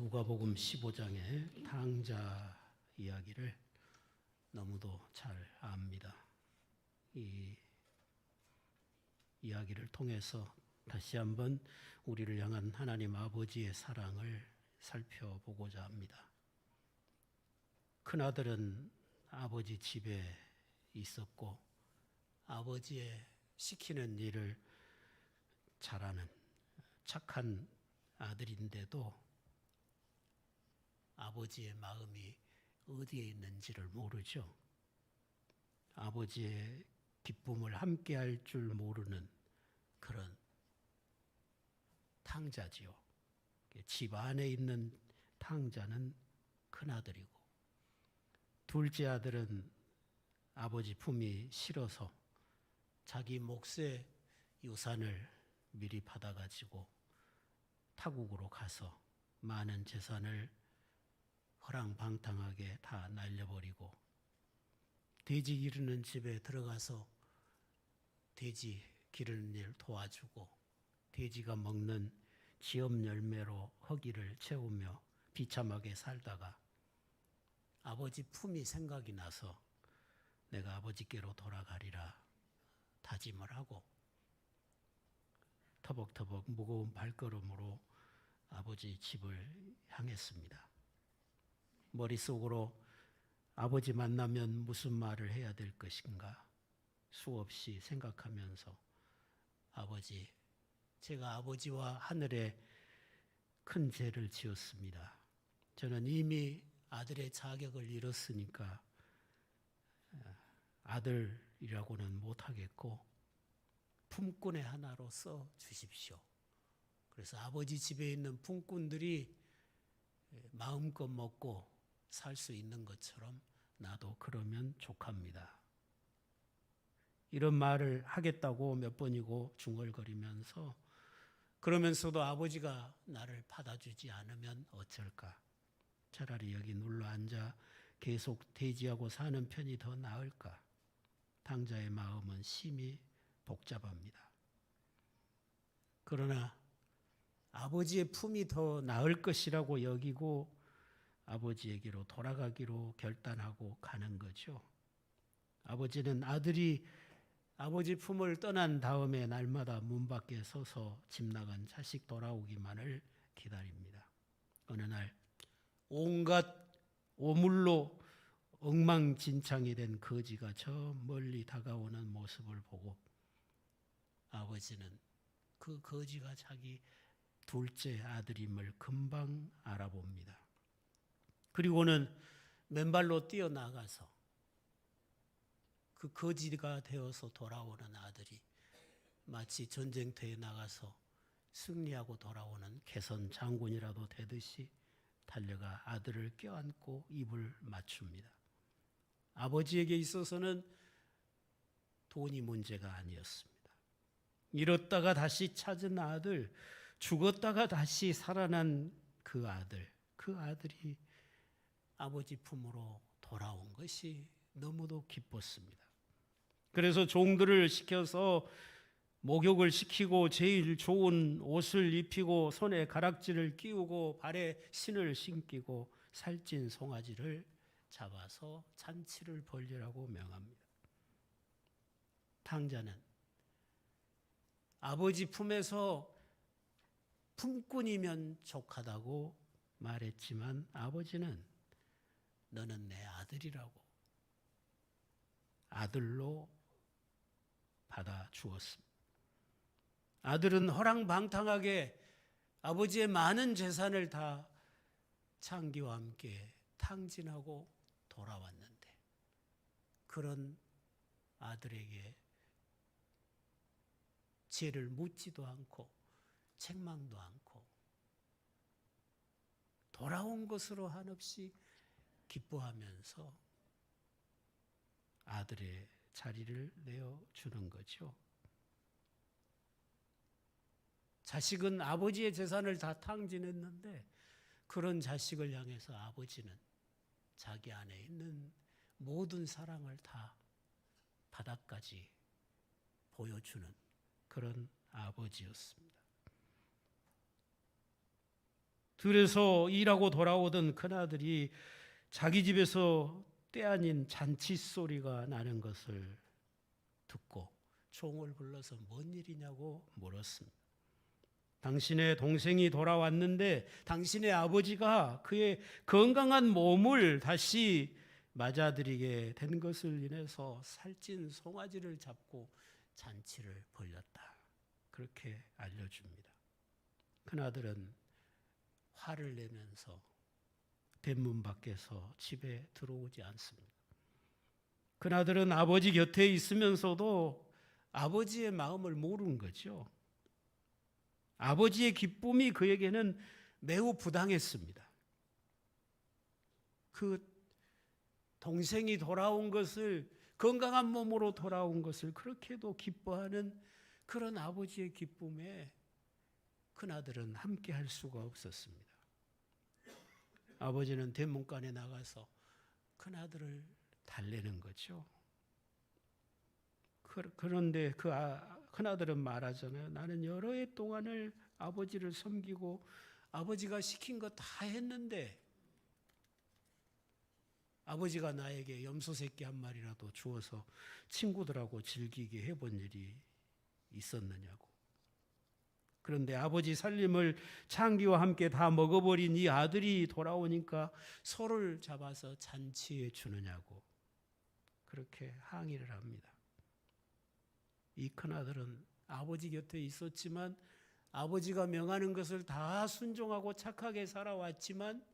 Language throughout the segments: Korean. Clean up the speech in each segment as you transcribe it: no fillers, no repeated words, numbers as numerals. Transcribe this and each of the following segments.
누가복음 15장의 탕자 이야기를 너무도 잘 압니다. 이 이야기를 통해서 다시 한번 우리를 향한 하나님 아버지의 사랑을 살펴보고자 합니다. 큰아들은 아버지 집에 있었고 아버지의 시키는 일을 잘하는 착한 아들인데도 아버지의 마음이 어디에 있는지를 모르죠. 아버지의 기쁨을 함께 할 줄 모르는 그런 탕자지요. 집 안에 있는 탕자는 큰아들이고 둘째 아들은 아버지 품이 싫어서 자기 몫의 유산을 미리 받아가지고 타국으로 가서 많은 재산을 허랑방탕하게 다 날려버리고 돼지 기르는 집에 들어가서 돼지 기르는 일 도와주고 돼지가 먹는 지업 열매로 허기를 채우며 비참하게 살다가 아버지 품이 생각이 나서 내가 아버지께로 돌아가리라 다짐을 하고 터벅터벅 무거운 발걸음으로 아버지 집을 향했습니다. 머릿속으로 아버지 만나면 무슨 말을 해야 될 것인가 수없이 생각하면서 아버지, 제가 아버지와 하늘에 큰 죄를 지었습니다. 저는 이미 아들의 자격을 잃었으니까 아들이라고는 못하겠고 품꾼의 하나로 써 주십시오. 그래서 아버지 집에 있는 품꾼들이 마음껏 먹고 살 수 있는 것처럼 나도 그러면 족합니다. 이런 말을 하겠다고 몇 번이고 중얼거리면서 그러면서도 아버지가 나를 받아주지 않으면 어쩔까? 차라리 여기 눌러 앉아 계속 대지하고 사는 편이 더 나을까? 탕자의 마음은 심히 복잡합니다. 그러나 아버지의 품이 더 나을 것이라고 여기고 아버지에게로 돌아가기로 결단하고 가는 거죠. 아버지는 아들이 아버지 품을 떠난 다음에 날마다 문 밖에 서서 집 나간 자식 돌아오기만을 기다립니다. 어느 날 온갖 오물로 엉망진창이 된 거지가 저 멀리 다가오는 모습을 보고 아버지는 그 거지가 자기 둘째 아들임을 금방 알아봅니다. 그리고는 맨발로 뛰어나가서 그 거지가 되어서 돌아오는 아들이 마치 전쟁터에 나가서 승리하고 돌아오는 개선 장군이라도 되듯이 달려가 아들을 껴안고 입을 맞춥니다. 아버지에게 있어서는 돈이 문제가 아니었습니다. 잃었다가 다시 찾은 아들, 죽었다가 다시 살아난 그 아들이 아버지 품으로 돌아온 것이 너무도 기뻤습니다. 그래서 종들을 시켜서 목욕을 시키고 제일 좋은 옷을 입히고 손에 가락지를 끼우고 발에 신을 신기고 살찐 송아지를 잡아서 잔치를 벌리라고 명합니다. 탕자는 아버지 품에서 품꾼이면 족하다고 말했지만 아버지는 너는 내 아들이라고 아들로 받아 주었습니다. 아들은 허랑방탕하게 아버지의 많은 재산을 다 창기와 함께 탕진하고 돌아왔는데 그런 아들에게 죄를 묻지도 않고 책망도 않고 돌아온 것으로 한없이 기뻐하면서 아들의 자리를 내어주는 거죠. 자식은 아버지의 재산을 다 탕진했는데 그런 자식을 향해서 아버지는 자기 안에 있는 모든 사랑을 다 바닥까지 보여주는 그런 아버지였습니다. 들에서 일하고 돌아오던 큰아들이 자기 집에서 때 아닌 잔치 소리가 나는 것을 듣고 종을 불러서 뭔 일이냐고 물었습니다. 당신의 동생이 돌아왔는데 당신의 아버지가 그의 건강한 몸을 다시 맞아들이게 된 것을 인해서 살찐 송아지를 잡고 잔치를 벌였다. 그렇게 알려줍니다. 큰아들은 화를 내면서 대문 밖에서 집에 들어오지 않습니다. 큰아들은 아버지 곁에 있으면서도 아버지의 마음을 모르는 거죠. 아버지의 기쁨이 그에게는 매우 부당했습니다. 그 동생이 돌아온 것을, 건강한 몸으로 돌아온 것을 그렇게도 기뻐하는 그런 아버지의 기쁨에 큰아들은 함께 할 수가 없었습니다. 아버지는 대문간에 나가서 큰아들을 달래는 거죠. 그런데 그 큰아들은 말하잖아요. 나는 여러 해 동안을 아버지를 섬기고 아버지가 시킨 거 다 했는데 아버지가 나에게 염소 새끼 한 마리라도 주어서 친구들하고 즐기게 해본 일이 있었느냐고. 그런데 아버지 살림을 창기와 함께 다 먹어버린 이 아들이 돌아오니까 소를 잡아서 잔치해 주느냐고 그렇게 항의를 합니다. 이 큰아들은 아버지 곁에 있었지만 아버지가 명하는 것을 다 순종하고 착하게 살아왔지만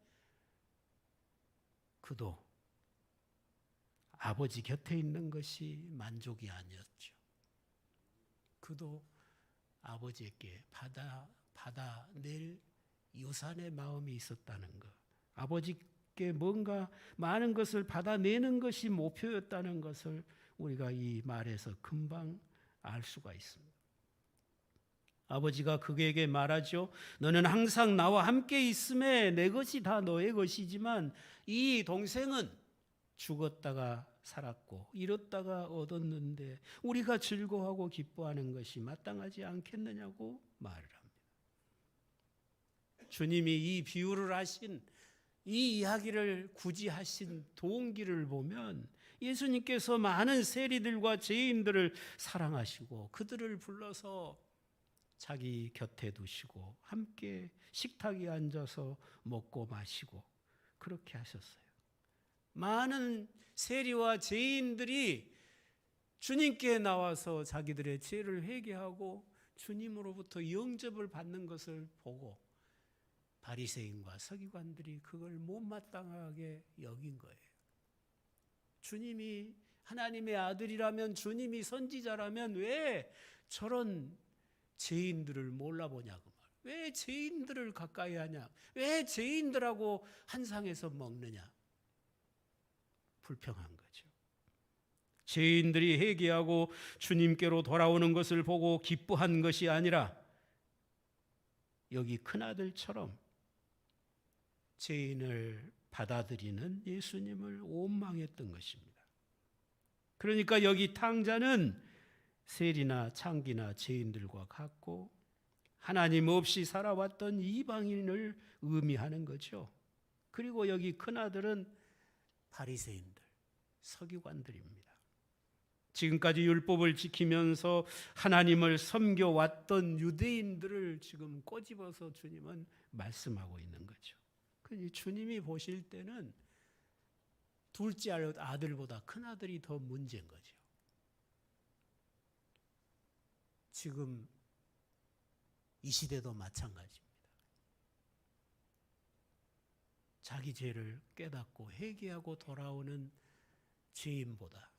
그도 아버지 곁에 있는 것이 만족이 아니었죠. 그도 아버지에게 받아낼 유산의 마음이 있었다는 것, 아버지께 뭔가 많은 것을 받아내는 것이 목표였다는 것을 우리가 이 말에서 금방 알 수가 있습니다. 아버지가 그에게 말하죠. 너는 항상 나와 함께 있음에 내 것이 다 너의 것이지만 이 동생은 죽었다가 살았고 잃었다가 얻었는데 우리가 즐거워하고 기뻐하는 것이 마땅하지 않겠느냐고 말을 합니다. 주님이 이 비유를 하신, 이 이야기를 굳이 하신 동기를 보면 예수님께서 많은 세리들과 죄인들을 사랑하시고 그들을 불러서 자기 곁에 두시고 함께 식탁에 앉아서 먹고 마시고 그렇게 하셨어요. 많은 세리와 죄인들이 주님께 나와서 자기들의 죄를 회개하고 주님으로부터 영접을 받는 것을 보고 바리새인과 서기관들이 그걸 못마땅하게 여긴 거예요. 주님이 하나님의 아들이라면, 주님이 선지자라면 왜 저런 죄인들을 몰라보냐고 말. 왜 죄인들을 가까이 하냐? 왜 죄인들하고 한 상에서 먹느냐? 불평한 거죠. 죄인들이 회개하고 주님께로 돌아오는 것을 보고 기뻐한 것이 아니라 여기 큰아들처럼 죄인을 받아들이는 예수님을 원망했던 것입니다. 그러니까 여기 탕자는 세리나 창기나 죄인들과 같고 하나님 없이 살아왔던 이방인을 의미하는 거죠. 그리고 여기 큰아들은 바리새인들, 서기관들입니다. 지금까지 율법을 지키면서 하나님을 섬겨왔던 유대인들을 지금 꼬집어서 주님은 말씀하고 있는 거죠. 주님이 보실 때는 둘째 아들보다 큰아들이 더 문제인 거죠. 지금 이 시대도 마찬가지입니다. 자기 죄를 깨닫고 회개하고 돌아오는 죄인보다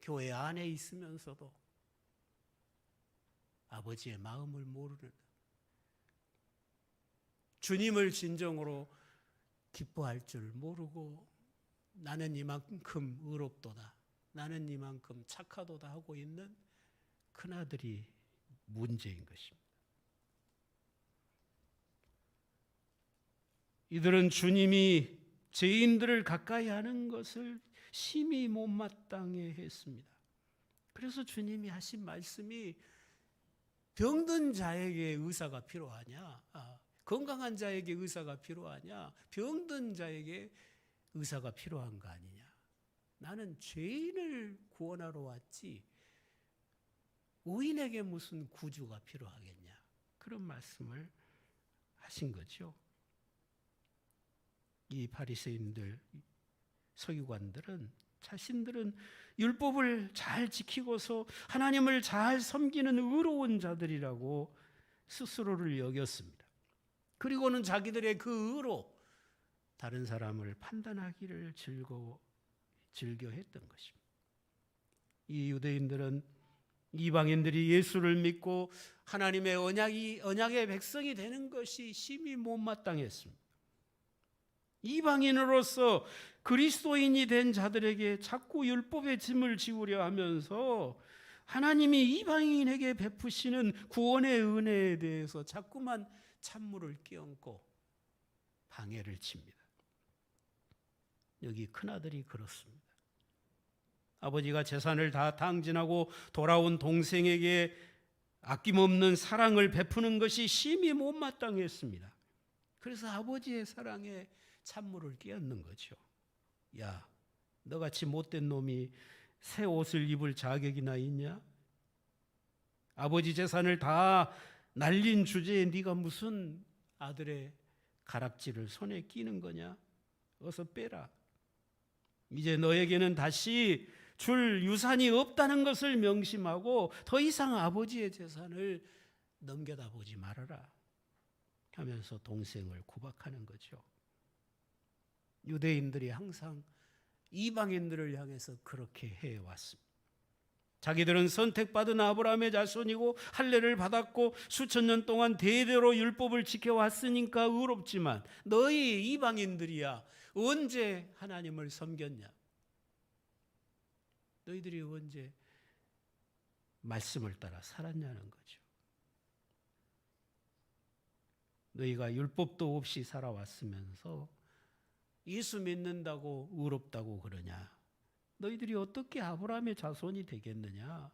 교회 안에 있으면서도 아버지의 마음을 모르는, 주님을 진정으로 기뻐할 줄 모르고 나는 이만큼 의롭도다, 나는 이만큼 착하도다 하고 있는 큰아들이 문제인 것입니다. 이들은 주님이 죄인들을 가까이 하는 것을 심히 못마땅해 했습니다. 그래서 주님이 하신 말씀이 병든 자에게 의사가 필요하냐? 건강한 자에게 의사가 필요하냐? 병든 자에게 의사가 필요한 거 아니냐? 나는 죄인을 구원하러 왔지 의인에게 무슨 구주가 필요하겠냐? 그런 말씀을 하신 거죠. 이 바리새인들, 서기관들은 자신들은 율법을 잘 지키고서 하나님을 잘 섬기는 의로운 자들이라고 스스로를 여겼습니다. 그리고는 자기들의 그 의로 다른 사람을 판단하기를 즐겨했던 것입니다. 이 유대인들은 이방인들이 예수를 믿고 하나님의 언약의 백성이 되는 것이 심히 못마땅했습니다. 이방인으로서 그리스도인이 된 자들에게 자꾸 율법의 짐을 지우려 하면서 하나님이 이방인에게 베푸시는 구원의 은혜에 대해서 자꾸만 찬물을 끼얹고 방해를 칩니다. 여기 큰아들이 그렇습니다. 아버지가 재산을 다 탕진하고 돌아온 동생에게 아낌없는 사랑을 베푸는 것이 심히 못마땅했습니다. 그래서 아버지의 사랑에 찬물을 끼얹는 거죠. 야, 너같이 못된 놈이 새 옷을 입을 자격이나 있냐? 아버지 재산을 다 날린 주제에 네가 무슨 아들의 가락지를 손에 끼는 거냐? 어서 빼라. 이제 너에게는 다시 줄 유산이 없다는 것을 명심하고 더 이상 아버지의 재산을 넘겨다 보지 말아라 하면서 동생을 구박하는 거죠. 유대인들이 항상 이방인들을 향해서 그렇게 해왔습니다. 자기들은 선택받은 아브라함의 자손이고 할례를 받았고 수천 년 동안 대대로 율법을 지켜왔으니까 의롭지만 너희 이방인들이야 언제 하나님을 섬겼냐? 너희들이 언제 말씀을 따라 살았냐는 거죠. 너희가 율법도 없이 살아왔으면서 예수 믿는다고 의롭다고 그러냐? 너희들이 어떻게 아브라함의 자손이 되겠느냐?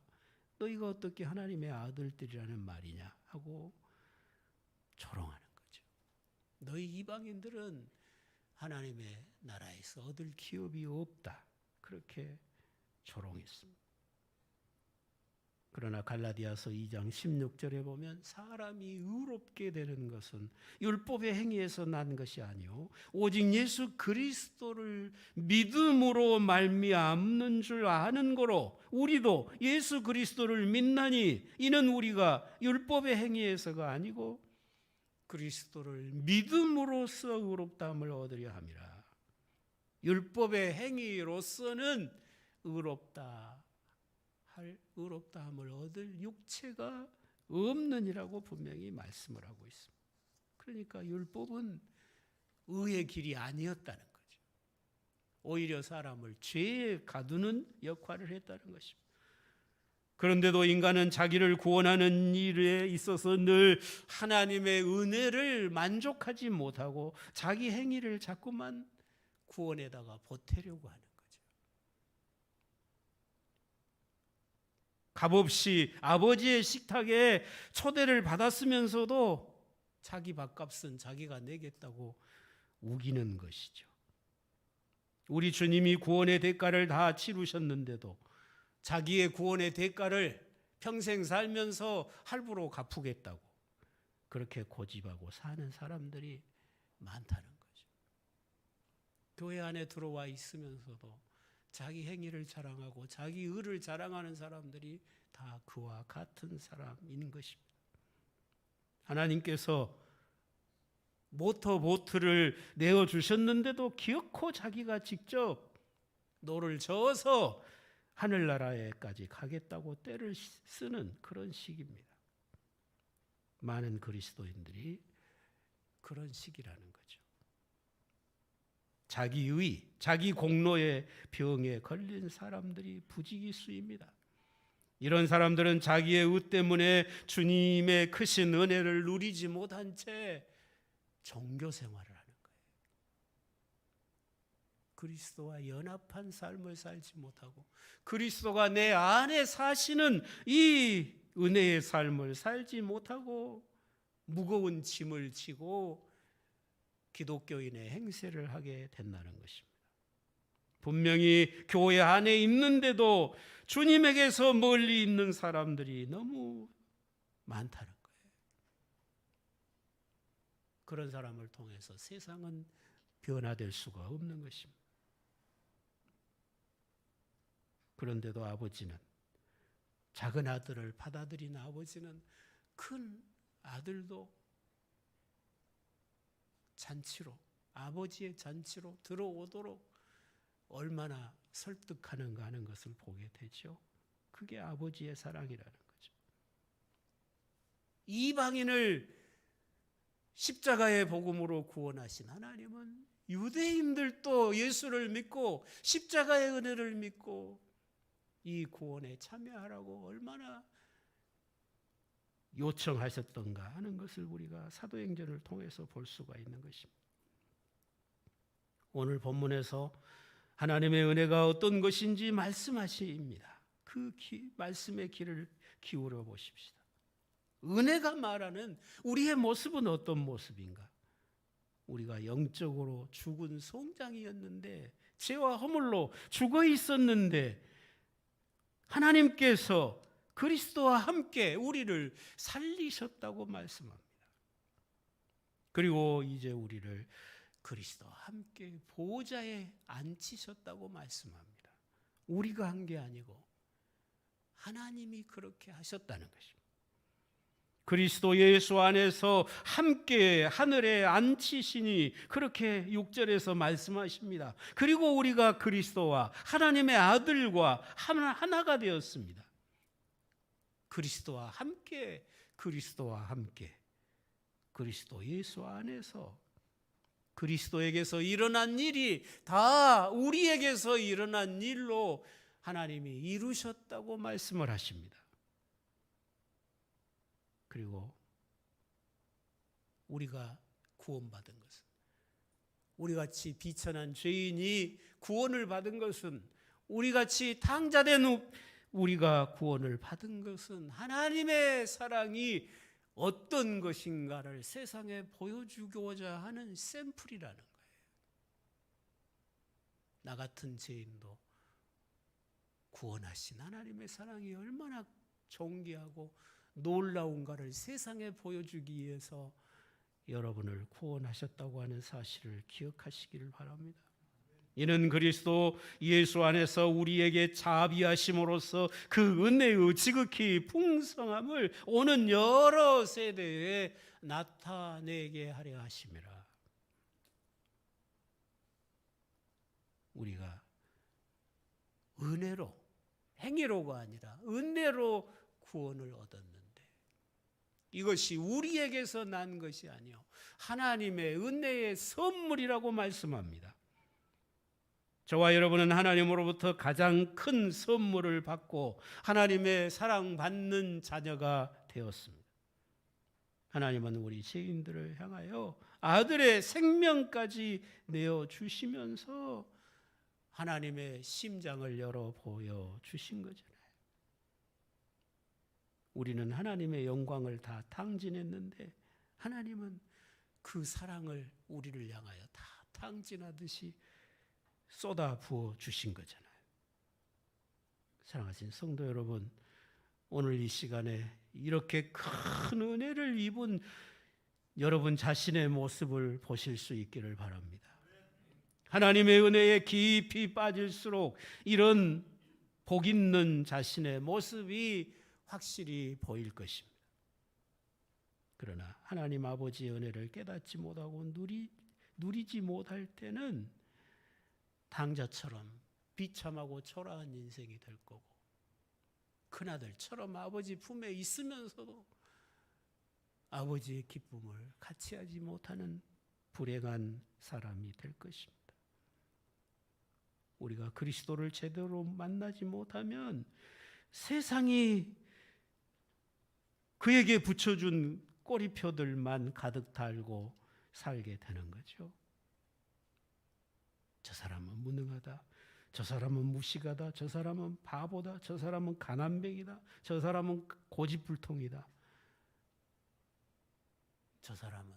너희가 어떻게 하나님의 아들들이라는 말이냐? 하고 조롱하는 거죠. 너희 이방인들은 하나님의 나라에서 얻을 기업이 없다. 그렇게 조롱했습니다. 그러나 갈라디아서 2장 16절에 보면 사람이 의롭게 되는 것은 율법의 행위에서 난 것이 아니요 오직 예수 그리스도를 믿음으로 말미암는 줄 아는 거로 우리도 예수 그리스도를 믿나니 이는 우리가 율법의 행위에서가 아니고 그리스도를 믿음으로써 의롭다함을 얻으려 함이라. 율법의 행위로서는 의롭다함을 얻을 육체가 없느니라고 분명히 말씀을 하고 있습니다. 그러니까 율법은 의의 길이 아니었다는 거죠. 오히려 사람을 죄에 가두는 역할을 했다는 것입니다. 그런데도 인간은 자기를 구원하는 일에 있어서 늘 하나님의 은혜를 만족하지 못하고 자기 행위를 자꾸만 구원에다가 보태려고 하는 거죠. 값없이 아버지의 식탁에 초대를 받았으면서도 자기 밥값은 자기가 내겠다고 우기는 것이죠. 우리 주님이 구원의 대가를 다 치르셨는데도 자기의 구원의 대가를 평생 살면서 할부로 갚으겠다고 그렇게 고집하고 사는 사람들이 많다는 거죠. 교회 안에 들어와 있으면서도 자기 행위를 자랑하고 자기 의를 자랑하는 사람들이 다 그와 같은 사람인 것입니다. 하나님께서 모터보트를 내어주셨는데도 기어코 자기가 직접 노를 저어서 하늘나라에까지 가겠다고 때를 쓰는 그런 식입니다. 많은 그리스도인들이 그런 식이라는 거죠. 자기의, 자기 공로의 병에 걸린 사람들이 부지기수입니다. 이런 사람들은 자기의 의 때문에 주님의 크신 은혜를 누리지 못한 채 종교 생활을 하는 거예요. 그리스도와 연합한 삶을 살지 못하고 그리스도가 내 안에 사시는 이 은혜의 삶을 살지 못하고 무거운 짐을 지고 기독교인의 행세를 하게 된다는 것입니다. 분명히 교회 안에 있는데도 주님에게서 멀리 있는 사람들이 너무 많다는 거예요. 그런 사람을 통해서 세상은 변화될 수가 없는 것입니다. 그런데도 아버지는, 작은 아들을 받아들인 아버지는 큰 아들도 잔치로, 아버지의 잔치로 들어오도록 얼마나 설득하는가 하는 것을 보게 되죠. 그게 아버지의 사랑이라는 거죠. 이방인을 십자가의 복음으로 구원하신 하나님은 유대인들도 예수를 믿고 십자가의 은혜를 믿고 이 구원에 참여하라고 얼마나 요청하셨던가 하는 것을 우리가 사도행전을 통해서 볼 수가 있는 것입니다. 오늘 본문에서 하나님의 은혜가 어떤 것인지 말씀하십니다. 그 말씀의 귀를 기울여 보십시다. 은혜가 말하는 우리의 모습은 어떤 모습인가? 우리가 영적으로 죽은 송장이었는데, 죄와 허물로 죽어 있었는데 하나님께서 그리스도와 함께 우리를 살리셨다고 말씀합니다. 그리고 이제 우리를 그리스도와 함께 보좌에 앉히셨다고 말씀합니다. 우리가 한 게 아니고 하나님이 그렇게 하셨다는 것입니다. 그리스도 예수 안에서 함께 하늘에 앉히시니 그렇게 6절에서 말씀하십니다. 그리고 우리가 그리스도와 하나님의 아들과 하나가 되었습니다. 그리스도와 함께, 그리스도와 함께, 그리스도 예수 안에서 그리스도에게서 일어난 일이 다 우리에게서 일어난 일로 하나님이 이루셨다고 말씀을 하십니다. 그리고 우리가 구원받은 것은, 우리같이 비천한 죄인이 구원을 받은 것은, 우리같이 탕자된 우리가 구원을 받은 것은 하나님의 사랑이 어떤 것인가를 세상에 보여주고자 하는 샘플이라는 거예요. 나 같은 죄인도 구원하신 하나님의 사랑이 얼마나 존귀하고 놀라운가를 세상에 보여주기 위해서 여러분을 구원하셨다고 하는 사실을 기억하시기를 바랍니다. 이는 그리스도 예수 안에서 우리에게 자비하심으로써 그 은혜의 지극히 풍성함을 오는 여러 세대에 나타내게 하려 하심이라. 우리가 은혜로, 행위로가 아니라 은혜로 구원을 얻었는데, 이것이 우리에게서 난 것이 아니요 하나님의 은혜의 선물이라고 말씀합니다. 저와 여러분은 하나님으로부터 가장 큰 선물을 받고 하나님의 사랑받는 자녀가 되었습니다. 하나님은 우리 죄인들을 향하여 아들의 생명까지 내어주시면서 하나님의 심장을 열어 보여주신 거잖아요. 우리는 하나님의 영광을 다 탕진했는데 하나님은 그 사랑을 우리를 향하여 다 탕진하듯이 쏟아 부어 주신 거잖아요. 사랑하신 성도 여러분, 오늘 이 시간에 이렇게 큰 은혜를 입은 여러분 자신의 모습을 보실 수 있기를 바랍니다. 하나님의 은혜에 깊이 빠질수록 이런 복 있는 자신의 모습이 확실히 보일 것입니다. 그러나 하나님 아버지의 은혜를 깨닫지 못하고 누리지 못할 때는 당자처럼 비참하고 초라한 인생이 될 거고, 큰아들처럼 아버지 품에 있으면서도 아버지의 기쁨을 같이 하지 못하는 불행한 사람이 될 것입니다. 우리가 그리스도를 제대로 만나지 못하면 세상이 그에게 붙여준 꼬리표들만 가득 달고 살게 되는 거죠. 저 사람은 무능하다, 저 사람은 무식하다, 저 사람은 바보다, 저 사람은 가난뱅이다, 저 사람은 고집불통이다. 저 사람은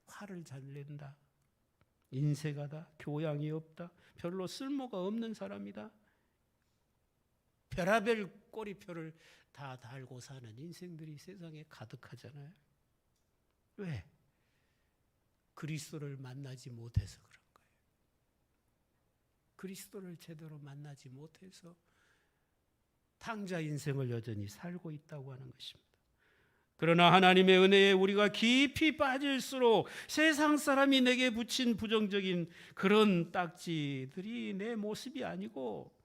화를 잘 낸다, 인색하다, 교양이 없다, 별로 쓸모가 없는 사람이다. 별하별 꼬리표를 다 달고 사는 인생들이 세상에 가득하잖아요. 왜? 그리스도를 만나지 못해서 그런 거예요. 그리스도를 제대로 만나지 못해서 탕자 인생을 여전히 살고 있다고 하는 것입니다. 그러나 하나님의 은혜에 우리가 깊이 빠질수록 세상 사람이 내게 붙인 부정적인 그런 딱지들이 내 모습이 아니고,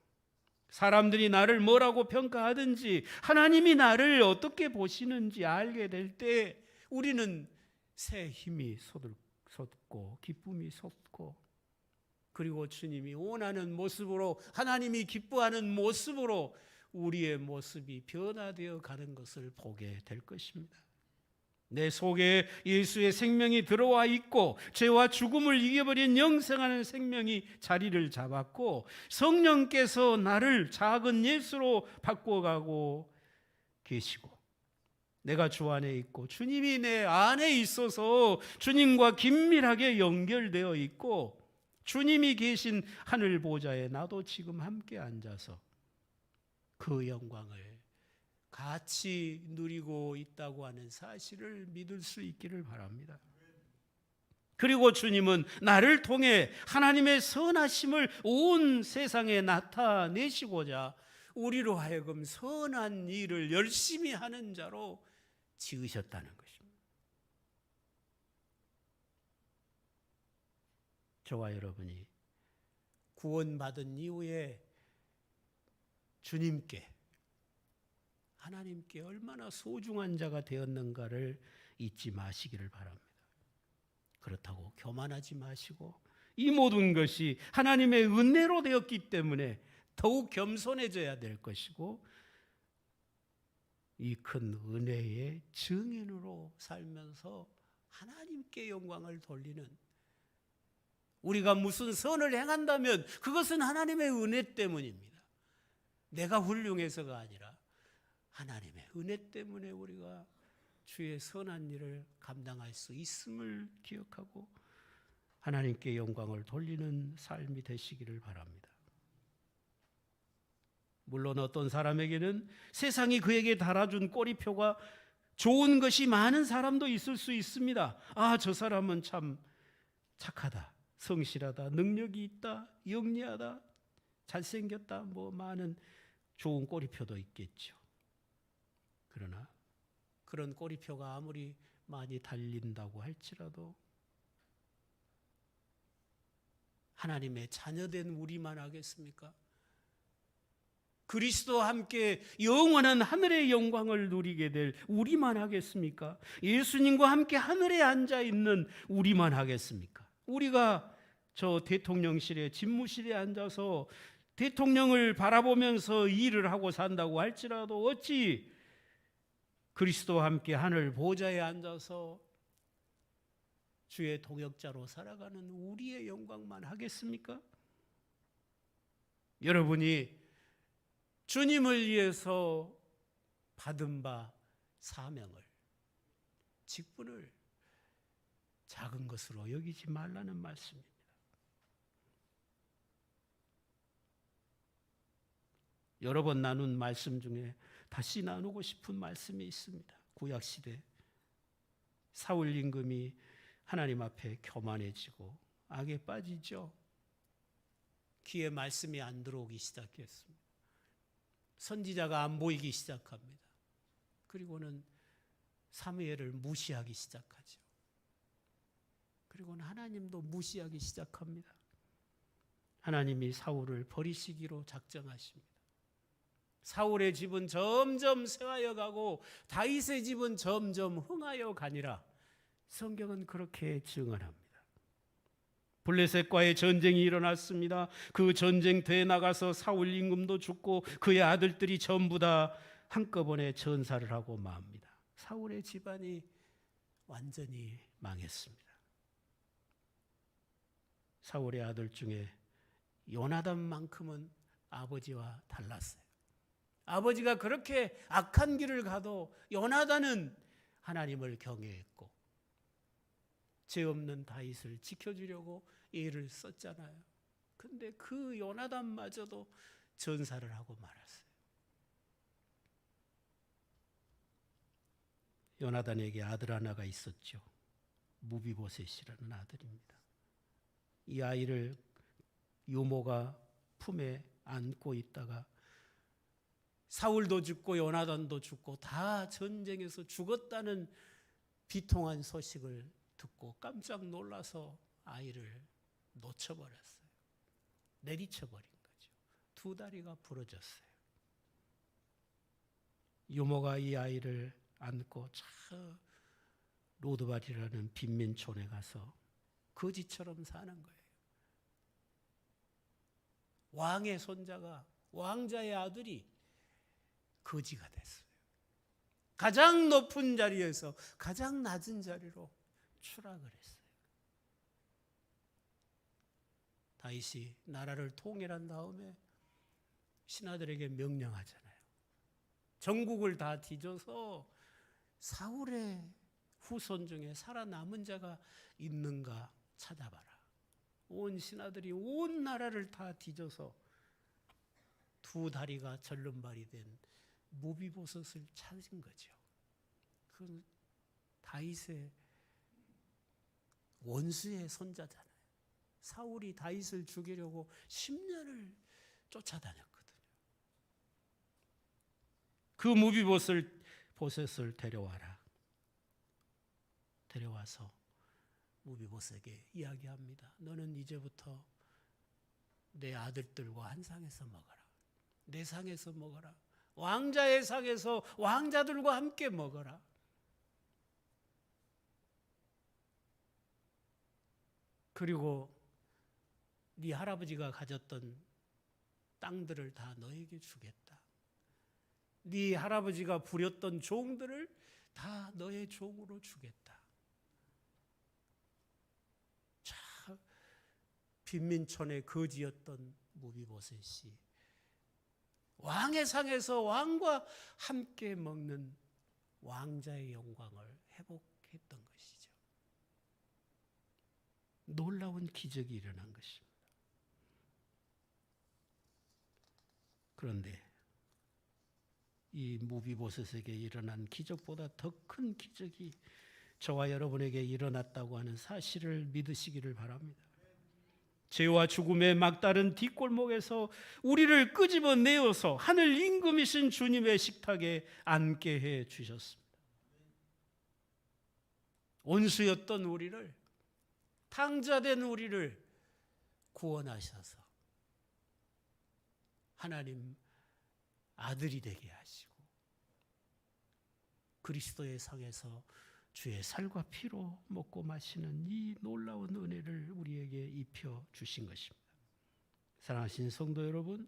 사람들이 나를 뭐라고 평가하든지 하나님이 나를 어떻게 보시는지 알게 될 때 우리는 새 힘이 솟고 기쁨이 솟고, 그리고 주님이 원하는 모습으로, 하나님이 기뻐하는 모습으로 우리의 모습이 변화되어 가는 것을 보게 될 것입니다. 내 속에 예수의 생명이 들어와 있고 죄와 죽음을 이겨버린 영생하는 생명이 자리를 잡았고, 성령께서 나를 작은 예수로 바꿔가고 계시고, 내가 주 안에 있고 주님이 내 안에 있어서 주님과 긴밀하게 연결되어 있고, 주님이 계신 하늘 보좌에 나도 지금 함께 앉아서 그 영광을 같이 누리고 있다고 하는 사실을 믿을 수 있기를 바랍니다. 그리고 주님은 나를 통해 하나님의 선하심을 온 세상에 나타내시고자 우리로 하여금 선한 일을 열심히 하는 자로 지으셨다는 것입니다. 저와 여러분이 구원받은 이후에 주님께, 하나님께 얼마나 소중한 자가 되었는가를 잊지 마시기를 바랍니다. 그렇다고 교만하지 마시고, 이 모든 것이 하나님의 은혜로 되었기 때문에 더욱 겸손해져야 될 것이고, 이 큰 은혜의 증인으로 살면서 하나님께 영광을 돌리는, 우리가 무슨 선을 행한다면 그것은 하나님의 은혜 때문입니다. 내가 훌륭해서가 아니라 하나님의 은혜 때문에 우리가 주의 선한 일을 감당할 수 있음을 기억하고 하나님께 영광을 돌리는 삶이 되시기를 바랍니다. 물론 어떤 사람에게는 세상이 그에게 달아준 꼬리표가 좋은 것이 많은 사람도 있을 수 있습니다. 아, 저 사람은 참 착하다, 성실하다, 능력이 있다, 영리하다, 잘생겼다, 뭐 많은 좋은 꼬리표도 있겠죠. 그러나 그런 꼬리표가 아무리 많이 달린다고 할지라도 하나님의 자녀된 우리만 하겠습니까? 그리스도와 함께 영원한 하늘의 영광을 누리게 될 우리만 하겠습니까? 예수님과 함께 하늘에 앉아 있는 우리만 하겠습니까? 우리가 저 대통령실에, 집무실에 앉아서 대통령을 바라보면서 일을 하고 산다고 할지라도 어찌 그리스도와 함께 하늘 보좌에 앉아서 주의 동역자로 살아가는 우리의 영광만 하겠습니까? 여러분이 주님을 위해서 받은 바 사명을, 직분을 작은 것으로 여기지 말라는 말씀입니다. 여러 번 나눈 말씀 중에 다시 나누고 싶은 말씀이 있습니다. 구약시대 사울 임금이 하나님 앞에 교만해지고 악에 빠지죠. 귀에 말씀이 안 들어오기 시작했습니다. 선지자가 안 보이기 시작합니다. 그리고는 사무엘을 무시하기 시작하죠. 그리고는 하나님도 무시하기 시작합니다. 하나님이 사울을 버리시기로 작정하십니다. 사울의 집은 점점 쇠하여 가고 다윗의 집은 점점 흥하여 가니라. 성경은 그렇게 증언합니다. 블레셋과의 전쟁이 일어났습니다. 그 전쟁터에 나가서 사울 임금도 죽고 그의 아들들이 전부 다 한꺼번에 전사를 하고 맙니다. 사울의 집안이 완전히 망했습니다. 사울의 아들 중에 요나단만큼은 아버지와 달랐어요. 아버지가 그렇게 악한 길을 가도 요나단은 하나님을 경외했고 죄 없는 다윗을 지켜주려고 애를 썼잖아요. 근데 그 요나단마저도 전사를 하고 말았어요. 요나단에게 아들 하나가 있었죠. 무비보셋이라는 아들입니다. 이 아이를 유모가 품에 안고 있다가 사울도 죽고 요나단도 죽고 다 전쟁에서 죽었다는 비통한 소식을 듣고 깜짝 놀라서 아이를 놓쳐버렸어요. 내리쳐버린 거죠. 두 다리가 부러졌어요. 유모가 이 아이를 안고 저 로드발이라는 빈민촌에 가서 거지처럼 사는 거예요. 왕의 손자가, 왕자의 아들이 거지가 됐어요. 가장 높은 자리에서 가장 낮은 자리로 추락을 했어요. 다윗이 나라를 통일한 다음에 신하들에게 명령하잖아요. 전국을 다 뒤져서 사울의 후손 중에 살아남은 자가 있는가 찾아봐라. 온 신하들이 온 나라를 다 뒤져서 두 다리가 절름발이 된 무비보셋을 찾은 거죠. 그건 다윗의 원수의 손자잖아요. 사울이 다윗을 죽이려고 10년을 쫓아다녔거든요. 그 무비보셋을 데려와라. 데려와서 무비보셋에게 이야기합니다. 너는 이제부터 내 아들들과 한 상에서 먹어라. 내 상에서 먹어라. 왕자의 상에서 왕자들과 함께 먹어라. 그리고 네 할아버지가 가졌던 땅들을 다 너에게 주겠다. 네 할아버지가 부렸던 종들을 다 너의 종으로 주겠다. 자, 빈민촌의 거지였던 무비보셋이 왕의 상에서 왕과 함께 먹는 왕자의 영광을 회복했던 것이죠. 놀라운 기적이 일어난 것입니다. 그런데 이 무비보셋에게 일어난 기적보다 더 큰 기적이 저와 여러분에게 일어났다고 하는 사실을 믿으시기를 바랍니다. 죄와 죽음의 막다른 뒷골목에서 우리를 끄집어내어서 하늘 임금이신 주님의 식탁에 앉게 해 주셨습니다. 온수였던 우리를, 탕자된 우리를 구원하셔서 하나님 아들이 되게 하시고 그리스도의 상에서 주의 살과 피로 먹고 마시는 이 놀라운 은혜를 우리에게 입혀 주신 것입니다. 사랑하신 성도 여러분,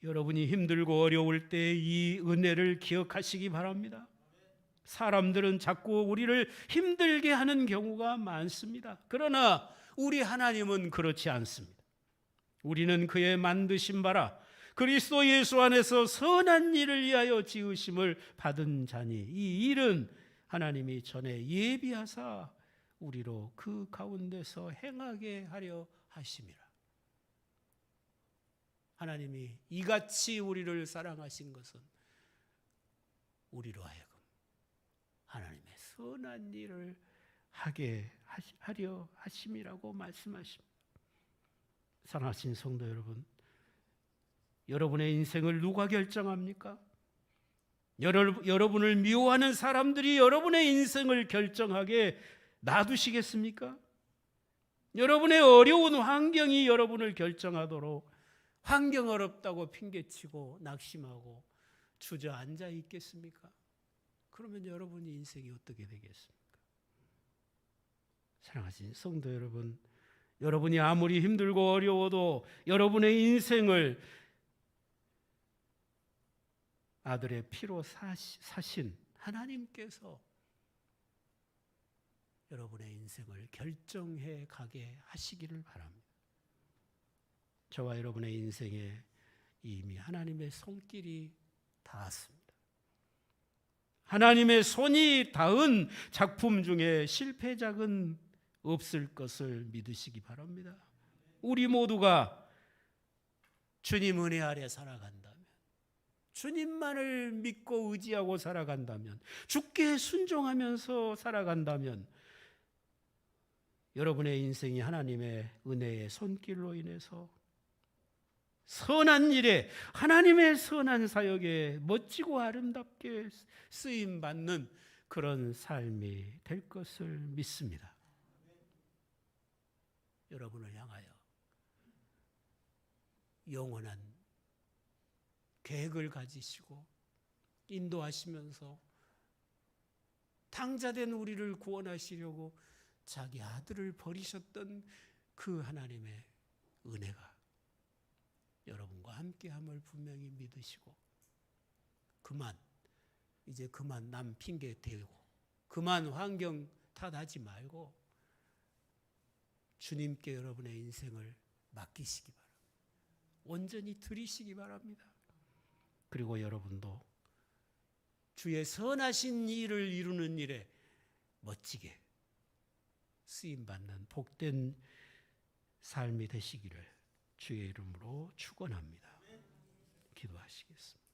여러분이 힘들고 어려울 때 이 은혜를 기억하시기 바랍니다. 사람들은 자꾸 우리를 힘들게 하는 경우가 많습니다. 그러나 우리 하나님은 그렇지 않습니다. 우리는 그의 만드신 바라 그리스도 예수 안에서 선한 일을 위하여 지으심을 받은 자니 이 일은 하나님이 전에 예비하사 우리로 그 가운데서 행하게 하려 하심이라. 하나님이 이같이 우리를 사랑하신 것은 우리로 하여금 하나님의 선한 일을 하게 하려 하심이라고 말씀하십니다. 사랑하신 성도 여러분, 여러분의 인생을 누가 결정합니까? 여러분을 미워하는 사람들이 여러분의 인생을 결정하게 놔두시겠습니까? 여러분의 어려운 환경이 여러분을 결정하도록 환경 어렵다고 핑계치고 낙심하고 주저앉아 있겠습니까? 그러면 여러분의 인생이 어떻게 되겠습니까? 사랑하신 성도 여러분, 여러분이 아무리 힘들고 어려워도 여러분의 인생을 아들의 피로 사신 하나님께서 여러분의 인생을 결정해 가게 하시기를 바랍니다. 저와 여러분의 인생에 이미 하나님의 손길이 닿았습니다. 하나님의 손이 닿은 작품 중에 실패작은 없을 것을 믿으시기 바랍니다. 우리 모두가 주님 은혜 아래 살아간다면, 주님만을 믿고 의지하고 살아간다면, 주께 순종하면서 살아간다면 여러분의 인생이 하나님의 은혜의 손길로 인해서 선한 일에, 하나님의 선한 사역에 멋지고 아름답게 쓰임받는 그런 삶이 될 것을 믿습니다. 여러분을 향하여 영원한 계획을 가지시고 인도하시면서 탕자된 우리를 구원하시려고 자기 아들을 버리셨던 그 하나님의 은혜가 여러분과 함께함을 분명히 믿으시고, 이제 그만 남 핑계 대고 그만 환경 탓하지 말고 주님께 여러분의 인생을 맡기시기 바랍니다. 온전히 드리시기 바랍니다. 그리고 여러분도 주의 선하신 일을 이루는 일에 멋지게 쓰임받는 복된 삶이 되시기를 주의 이름으로 축원합니다. 기도하시겠습니다.